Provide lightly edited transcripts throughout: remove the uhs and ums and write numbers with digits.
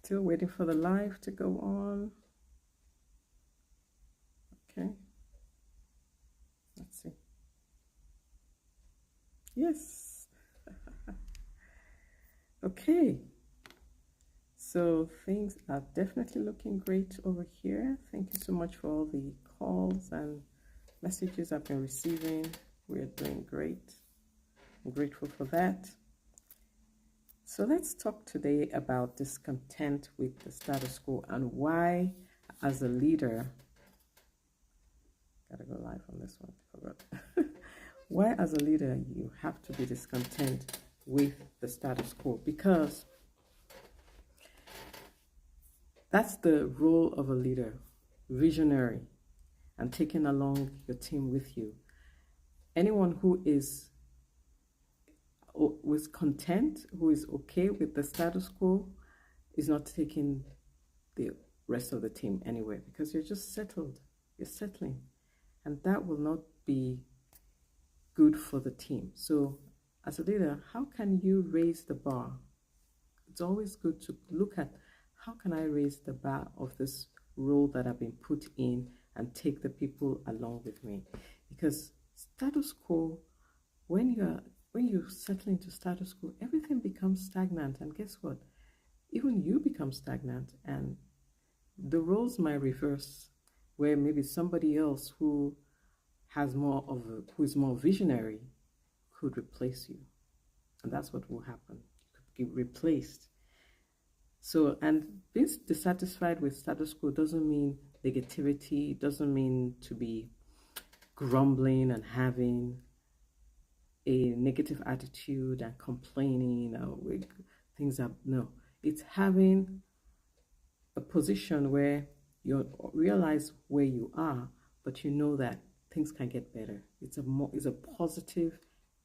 Still waiting for the live to go on. Okay. Let's see. Yes. Okay. So things are definitely looking great over here. Thank you so much for all the calls and messages I've been receiving. We're doing great. I'm grateful for that. So let's talk today about discontent with the status quo and why, as a leader, gotta go live on this one, forgot. Why, as a leader, you have to be discontent with the status quo, because that's the role of a leader, visionary, and taking along your team with you. Anyone who is content, who is okay with the status quo, is not taking the rest of the team anywhere, because you're just settled. You're settling, and that will not be good for the team. So as a leader, how can you raise the bar? It's always good to look at, how can I raise the bar of this role that I've been put in and take the people along with me? Because status quo, when you settle into status quo, everything becomes stagnant, and guess what? Even you become stagnant, and the roles might reverse, where maybe somebody else who is more visionary could replace you, and that's what will happen. You could get replaced. So, and being dissatisfied with status quo doesn't mean negativity, doesn't mean to be grumbling and having a negative attitude and complaining or things are, no. It's having a position where you realize where you are, but you know that things can get better. It's a positive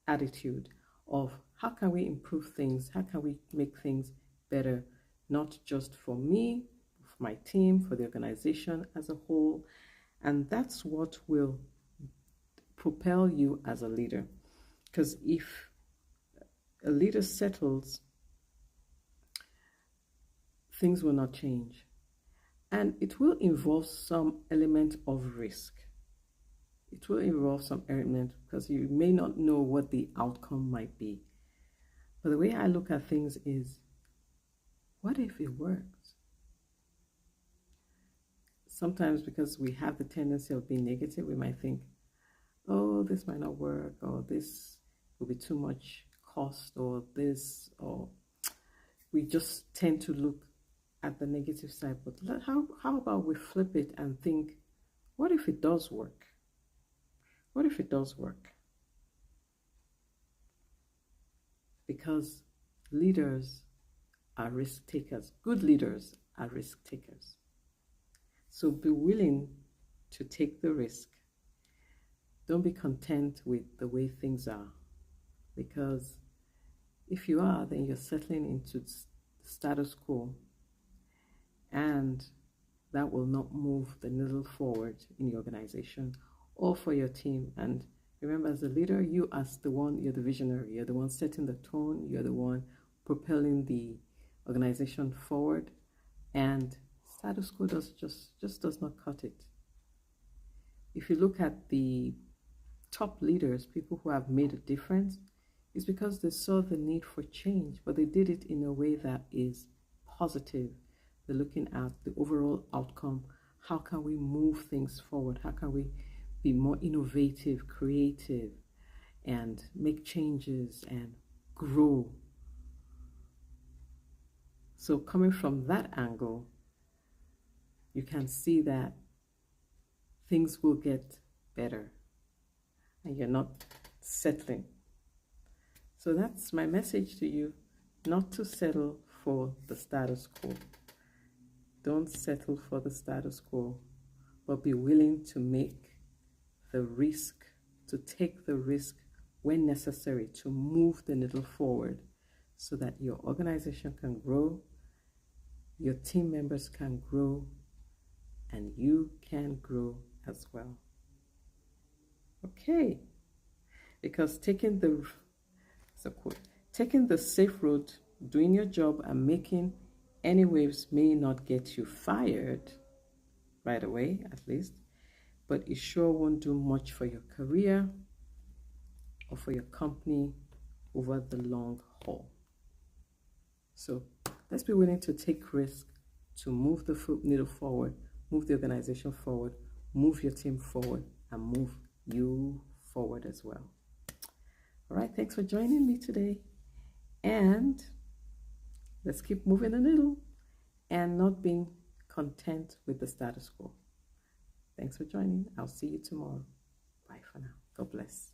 attitude of, how can we improve things? How can we make things better? Not just for me, for my team, for the organization as a whole. And that's what will propel you as a leader. Because if a leader settles, things will not change. And it will involve some element of risk. It will involve some element, because you may not know what the outcome might be. But the way I look at things is, what if it works? Sometimes, because we have the tendency of being negative, we might think, oh, this might not work, or this will be too much cost, or this, or we just tend to look at the negative side. But how about we flip it and think, what if it does work? What if it does work? Because leaders are risk takers. Good leaders are risk takers. So be willing to take the risk. Don't be content with the way things are. Because if you are, then you're settling into the status quo, and that will not move the needle forward in your organization or for your team. And remember, as a leader, you're the visionary, you're the one setting the tone, you're the one propelling the organization forward, and status quo just does not cut it. If you look at the top leaders, people who have made a difference, it's because they saw the need for change, but they did it in a way that is positive. They're looking at the overall outcome. How can we move things forward? How can we be more innovative, creative, and make changes and grow? So coming from that angle, you can see that things will get better, and you're not settling. So that's my message to you, not to settle for the status quo. Don't settle for the status quo, but be willing to take the risk when necessary to move the needle forward, so that your organization can grow, your team members can grow, and you can grow as well. Okay, because taking the safe road, doing your job and making anyways may not get you fired right away, at least, but it sure won't do much for your career or for your company over the long haul. So let's be willing to take risks to move the needle forward, move the organization forward, move your team forward, and move you forward as well. All right, thanks for joining me today. And let's keep moving the needle and not being content with the status quo. Thanks for joining. I'll see you tomorrow. Bye for now. God bless.